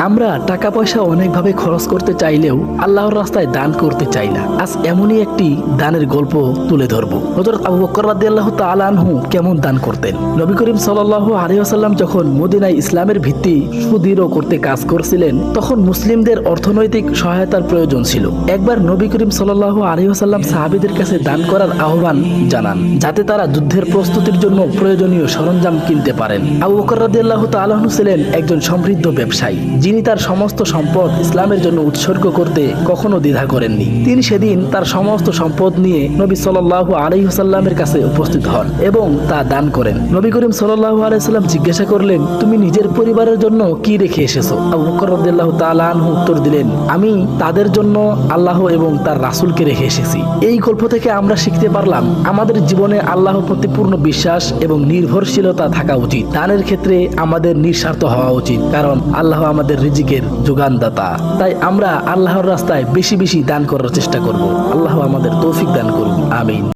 আমরা টাকা পয়সা অনেকভাবে খরচ করতে চাইলেও আল্লাহর রাস্তায় দান করতে চাই না। আজ এমনই একটি দানের গল্প তুলে ধরবো। হযরত আবু বকর রাদিয়াল্লাহু তাআলা আনহু কেমন দান করতেন। নবী করিম সাল্লাল্লাহু আলাইহি ওয়াসাল্লাম যখন মদিনায় ইসলামের ভিত্তি সুদৃঢ় করতে কাজ করছিলেন, তখন মুসলিমদের অর্থনৈতিক সহায়তার প্রয়োজন ছিল। একবার নবী করিম সাল্লাল্লাহু আলাইহি ওয়াসাল্লাম সাহাবীদের কাছে দান করার আহ্বান জানান, যাতে তারা যুদ্ধের প্রস্তুতির জন্য প্রয়োজনীয় সরঞ্জাম কিনতে পারেন। আবু বকর রাদিয়াল্লাহু তাআলা আনহু ছিলেন একজন সমৃদ্ধ ব্যবসায়ী, যিনি তার সমস্ত সম্পদ ইসলামের জন্য উৎসর্গ করতে কখনো দ্বিধা করেননি। তিনি সেদিন তার সমস্ত সম্পদ নিয়ে নবী সাল্লাল্লাহু আলাইহি ওয়াসাল্লামের কাছে উপস্থিত হন এবং তা দান করেন। নবী করিম সাল্লাল্লাহু আলাইহি ওয়াসাল্লাম জিজ্ঞাসা করলেন, তুমি নিজের পরিবারের জন্য কি রেখে এসেছো? আবু বকর রাদিয়াল্লাহু তাআলা আনহু উত্তর দিলেন, আমি তাদের জন্য আল্লাহ এবং তার রাসূলকে রেখে এসেছি। এই গল্প থেকে আমরা শিখতে পারলাম, আমাদের জীবনে আল্লাহর প্রতি পূর্ণ বিশ্বাস এবং নির্ভরশীলতা থাকা উচিত। দানের ক্ষেত্রে আমাদের নিঃস্বার্থ হওয়া উচিত, কারণ আল্লাহ আমাদের রিজিকের যোগানদাতা। তাই আমরা আল্লাহর রাস্তায় বেশি বেশি দান করার চেষ্টা করব। আল্লাহ আমাদের তৌফিক দান করুন, আমিন।